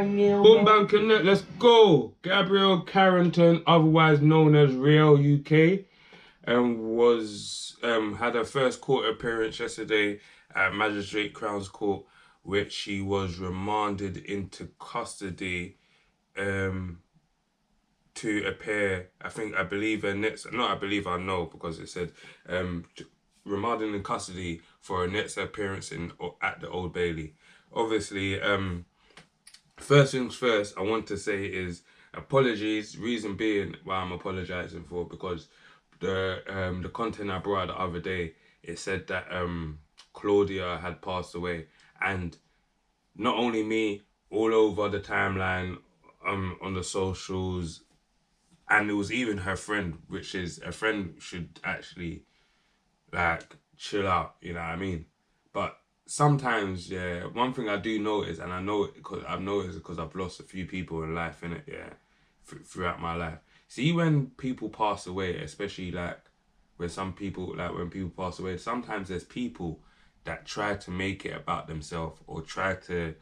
Boom Bang Connect, let's go! Gabrielle Carrington, otherwise known as Real UK, had her first court appearance yesterday at Magistrate Crown's Court, which she was remanded into custody to appear. I believe her next, not I believe, I know, because it said remanded in custody for her next appearance at the Old Bailey. Obviously, first things first, I want to say is apologies. Reason being why I'm apologizing for, because the content I brought out the other day, it said that Klaudia had passed away, and not only me, all over the timeline, on the socials, and it was even her friend, which is a friend should actually like chill out, you know what I mean? But sometimes, yeah, one thing I do notice, and I know it because I've noticed, because I've lost a few people in life, innit, yeah, throughout my life. See, when people pass away, especially like when people pass away, sometimes there's people that try to make it about themselves, or try to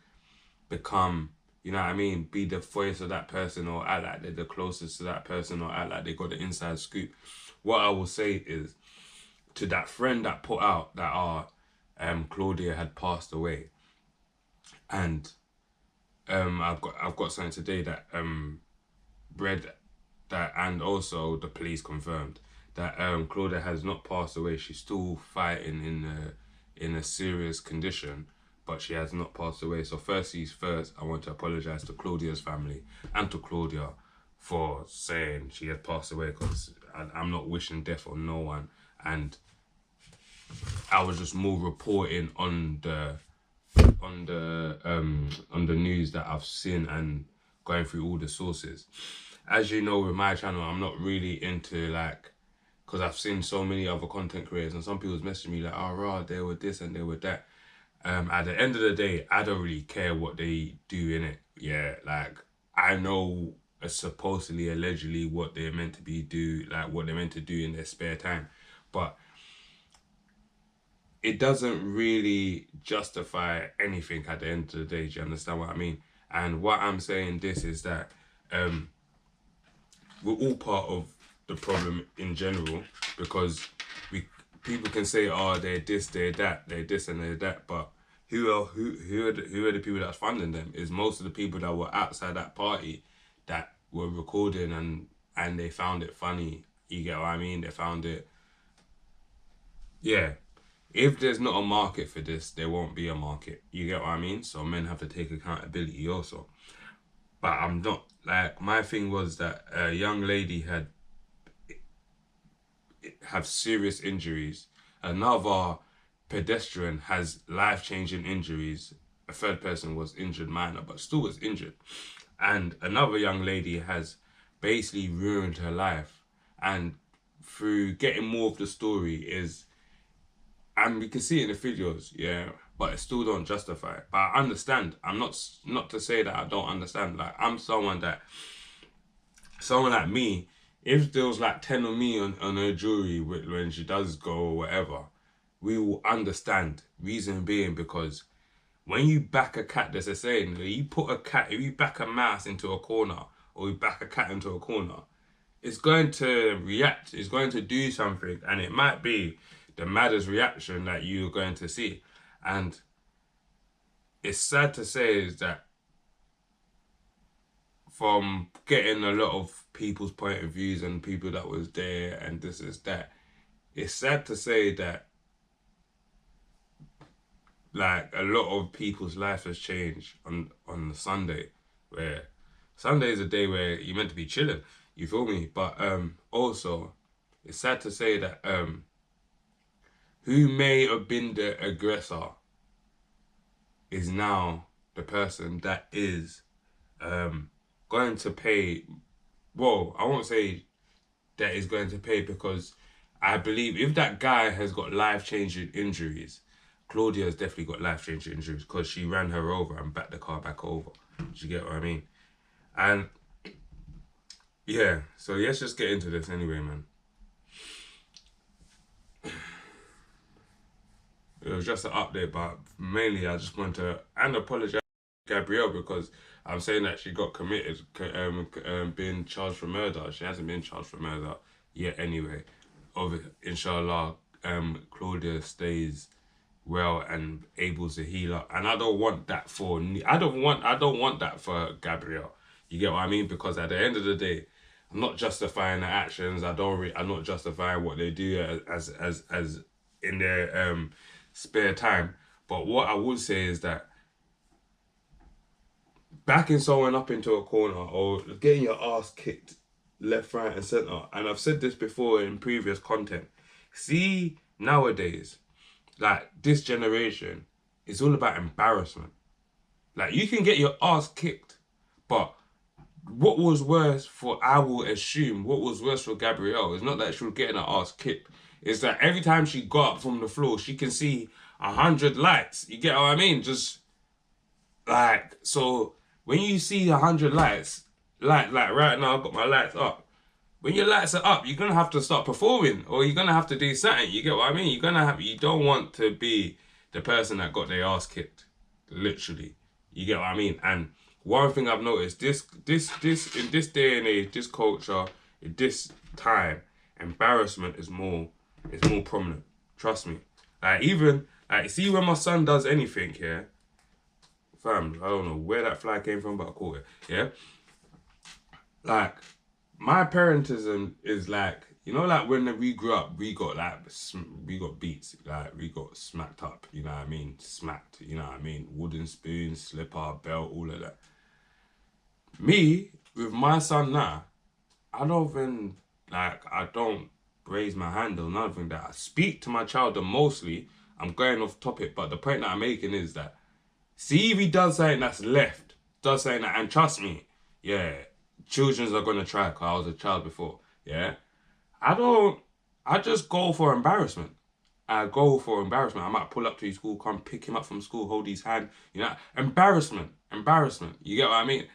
become, you know what I mean, be the voice of that person, or act like they're the closest to that person, or act like they got the inside scoop. What I will say is, to that friend that put out that Klaudia had passed away, and I've got something today that read that, and also the police confirmed that Klaudia has not passed away. She's still fighting in a serious condition, but she has not passed away. So first things first, I want to apologize to Claudia's family and to Klaudia for saying she had passed away, because I'm not wishing death on no one, and I was just more reporting on the news that I've seen and going through all the sources. As you know, with my channel, I'm not really into like, because I've seen so many other content creators, and some people's messaging me like, oh, rah, they were this and they were that. At the end of the day, I don't really care what they do in it. Yeah, like I know supposedly, allegedly, what they're meant to what they're meant to do in their spare time, but it doesn't really justify anything at the end of the day. Do you understand what I mean? And what I'm saying this is that we're all part of the problem in general, because people can say, oh, they're this, they're that, they're this and they're that, but who are the people that's funding them? Is most of the people that were outside that party that were recording and they found it funny. You get what I mean? They found it, yeah. If there's not a market for this, there won't be a market. You get what I mean? So men have to take accountability also. But I'm not, like, my thing was that a young lady have serious injuries. Another pedestrian has life-changing injuries. A third person was injured minor, but still was injured. And another young lady has basically ruined her life. And through getting more of the story and we can see it in the videos, yeah, but it still don't justify it. But I understand. I'm not to say that I don't understand. Like, I'm someone like me, if there was like 10 of me on her jury when she does go or whatever, we will understand. Reason being, because when you back a cat, there's a saying, if you back a mouse into a corner, or you back a cat into a corner, it's going to react, it's going to do something, and it might be the maddest reaction that you're going to see. And it's sad to say is that, from getting a lot of people's point of views and people that was there and this is that, it's sad to say that like a lot of people's life has changed on Sunday, where Sunday is a day where you're meant to be chilling, you feel me? But also it's sad to say that who may have been the aggressor is now the person that is going to pay. Well, I won't say that is going to pay, because I believe if that guy has got life-changing injuries, Claudia has definitely got life-changing injuries, because she ran her over and backed the car back over. Do you get what I mean? And yeah, so let's just get into this anyway, man. It was just an update, but mainly I just want to apologize Gabrielle, because I'm saying that she got committed, being charged for murder. She hasn't been charged for murder yet anyway. Inshallah, Claudia stays well and able to heal up. And I don't want that for that for Gabrielle. You get what I mean? Because at the end of the day, I'm not justifying their actions. I'm not justifying what they do as in their spare time. But what I would say is that backing someone up into a corner or getting your ass kicked left, right, and center. And I've said this before in previous content. See, nowadays, like this generation, it's all about embarrassment. Like, you can get your ass kicked, but what was worse I will assume, what was worse for Gabrielle is not that she was getting her ass kicked. It's that every time she got up from the floor, she can see 100 lights. You get what I mean? Just, like, so when you see 100 lights, like right now, I've got my lights up. When your lights are up, you're going to have to start performing, or you're going to have to do something. You get what I mean? You don't want to be the person that got their ass kicked. Literally. You get what I mean? And one thing I've noticed, in this day and age, this culture, in this time, embarrassment is more prominent. Trust me. Like, see when my son does anything, yeah? Fam, I don't know where that fly came from, but I caught it, yeah? Like, my parentism is like, you know, like when we grew up, we got beats, like we got smacked up, you know what I mean? Smacked, you know what I mean? Wooden spoon, slipper, belt, all of that. Me, with my son now, I don't raise my hand or nothing that I speak to my child, and mostly, I'm going off topic, but the point that I'm making is that, see if he does something that's left, and trust me, yeah, children are going to try, because I was a child before, yeah? I just go for embarrassment. I might pull up to his school, come pick him up from school, hold his hand, you know? Embarrassment. You get what I mean?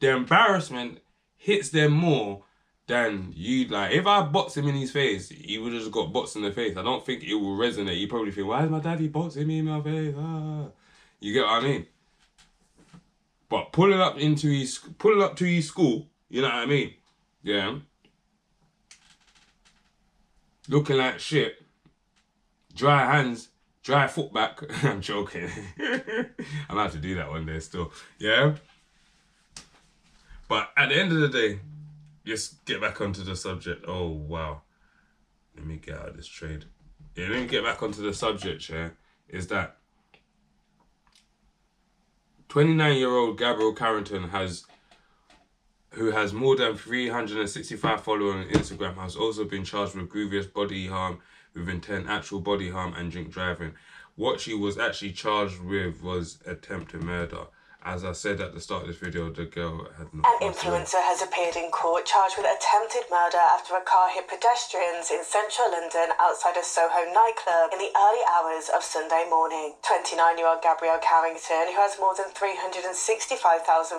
The embarrassment hits them more than you, like, if I box him in his face, he would have just got boxed in the face. I don't think it will resonate. You probably think, why is my daddy boxing me in my face? Ah. You get what I mean? But pull it up to his school, you know what I mean? Yeah. Looking like shit. Dry hands, dry foot back. I'm joking. I'm about to do that one day still. Yeah. But at the end of the day, just get back onto the subject. Oh, wow. Let me get out of this trade. Yeah, let me get back onto the subject, yeah. Is that 29-year-old Gabrielle Carrington who has more than 365 followers on Instagram, has also been charged with grievous bodily harm with intent, actual body harm, and drink driving. What she was actually charged with was attempted murder. As I said at the start of this video, the girl had not. An influencer has appeared in court charged with attempted murder after a car hit pedestrians in central London outside a Soho nightclub in the early hours of Sunday morning. 29-year-old Gabrielle Carrington, who has more than 365,000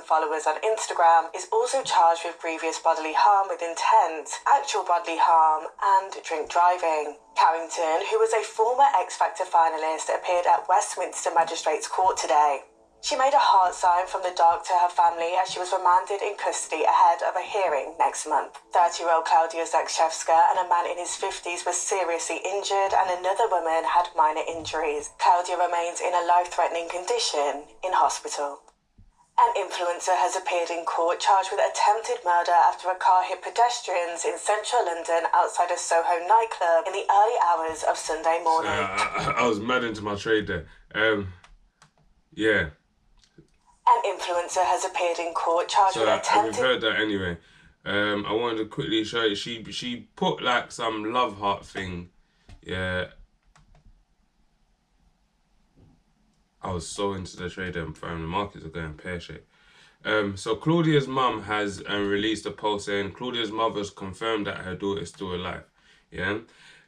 followers on Instagram, is also charged with grievous bodily harm with intent, actual bodily harm, and drink driving. Carrington, who was a former X Factor finalist, appeared at Westminster Magistrates Court today. She made a heart sign from the dark to her family as she was remanded in custody ahead of a hearing next month. 30-year-old Klaudia Zakrzewska and a man in his 50s were seriously injured, and another woman had minor injuries. Klaudia remains in a life-threatening condition in hospital. An influencer has appeared in court charged with attempted murder after a car hit pedestrians in central London outside a Soho nightclub in the early hours of Sunday morning. I was mad into my trade there. Yeah. An influencer has appeared in court charged with attempted... We've heard that anyway. I wanted to quickly show you. She put like some love heart thing. Yeah. I was so into the trade and the markets are going pear-shaped. So Claudia's mum has released a post saying Claudia's mother's confirmed that her daughter is still alive. Yeah.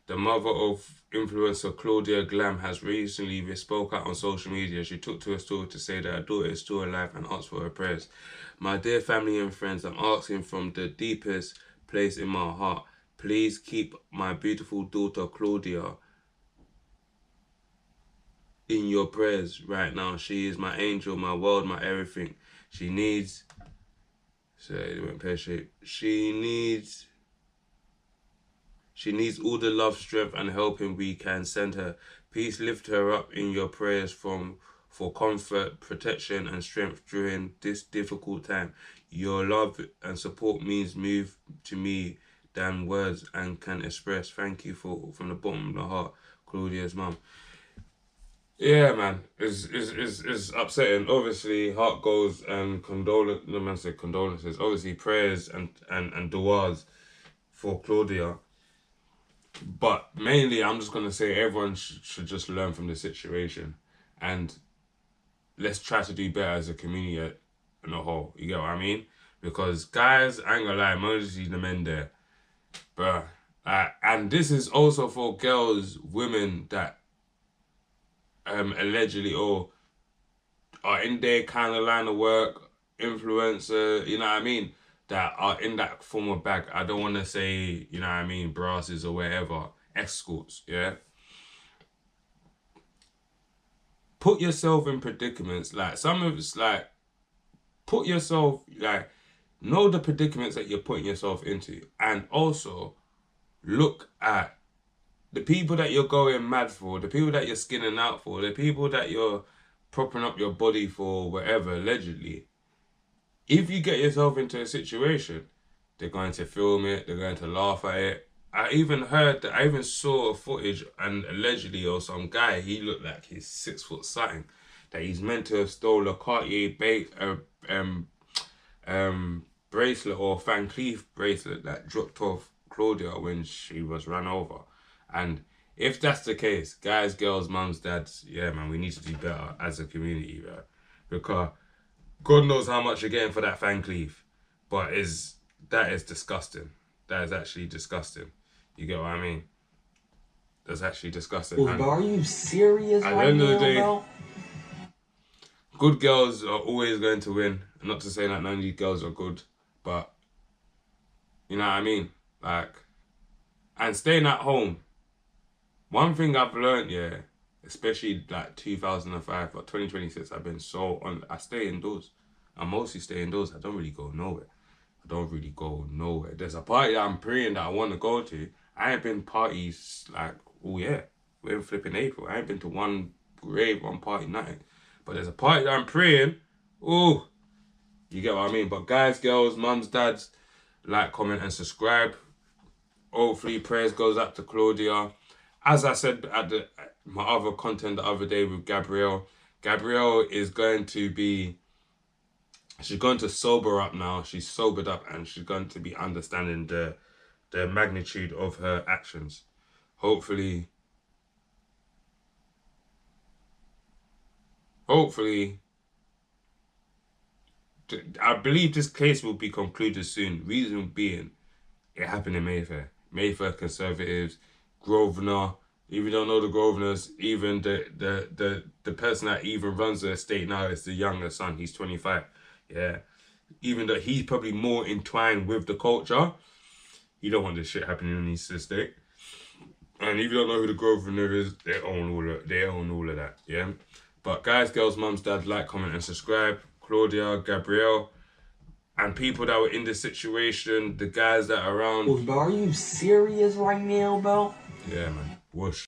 The mother of influencer Klaudia Glam has recently spoke out on social media. She took to her story to say that her daughter is still alive and asked for her prayers. My dear family and friends, I'm asking from the deepest place in my heart, please keep my beautiful daughter Claudia in your prayers right now. She is my angel, my world, my everything. She needs... Sorry, it went pear-shaped. She needs all the love, strength, and helping we can send her. Please lift her up in your prayers for comfort, protection, and strength during this difficult time. Your love and support means more to me than words and can express. Thank you from the bottom of the heart, Claudia's mum. Yeah, man, it's upsetting. Obviously, heart goes and condolences. Obviously, prayers and du'as for Claudia. But mainly, I'm just gonna say everyone should just learn from the situation, and let's try to do better as a community in a whole. You get what I mean? Because guys, I ain't gonna lie, mostly the men there, bruh. And this is also for girls, women that allegedly or are in their kind of line of work, influencer, you know what I mean, that are in that form of bag. I don't want to say, you know what I mean, brasses or whatever, escorts, yeah? Put yourself in predicaments, like, some of it's like, put yourself, like, know the predicaments that you're putting yourself into, and also look at the people that you're going mad for, the people that you're skinning out for, the people that you're propping up your body for, whatever, allegedly. If you get yourself into a situation, they're going to film it, they're going to laugh at it. I even saw footage, and allegedly, or some guy, he looked like he's 6 foot something, that he's meant to have stole a Cartier bracelet or Van Cleef bracelet that dropped off Claudia when she was run over. And if that's the case, guys, girls, mums, dads, yeah, man, we need to do better as a community, right? Because God knows how much you're getting for that Van Cleef, but that is disgusting. That is actually disgusting. You get what I mean? That's actually disgusting. But are you serious at right the end of the now, day, bro? good girls are always going to win. Not to say that none of these girls are good, but you know what I mean? Like, and staying at home. One thing I've learned, yeah, especially like 2005, but 2026, I've been so on. I stay indoors. I mostly stay indoors. I don't really go nowhere. There's a party that I'm praying that I want to go to. I ain't been parties like, oh yeah, we're in flipping April. I ain't been to one rave, one party, nothing. But there's a party that I'm praying. Oh, you get what I mean? But guys, girls, mums, dads, like, comment, and subscribe. Hopefully, prayers goes up to Claudia. As I said at my other content the other day with Gabrielle, Gabrielle is going to be... She's going to sober up now. She's sobered up, and she's going to be understanding the magnitude of her actions. Hopefully, I believe this case will be concluded soon. Reason being, it happened in Mayfair. Mayfair conservatives, Grosvenor. If you don't know the Grosvenors, even the person that even runs the estate now is the younger son. He's 25. Yeah, even though he's probably more entwined with the culture, you don't want this shit happening in his estate. And if you don't know who the Grosvenor is, they own all of that. Yeah, but guys, girls, mums, dads, like, comment, and subscribe. Claudia, Gabrielle, and people that were in this situation, the guys that are around. Bro, are you serious right now, bro? Yeah, man. Whoosh.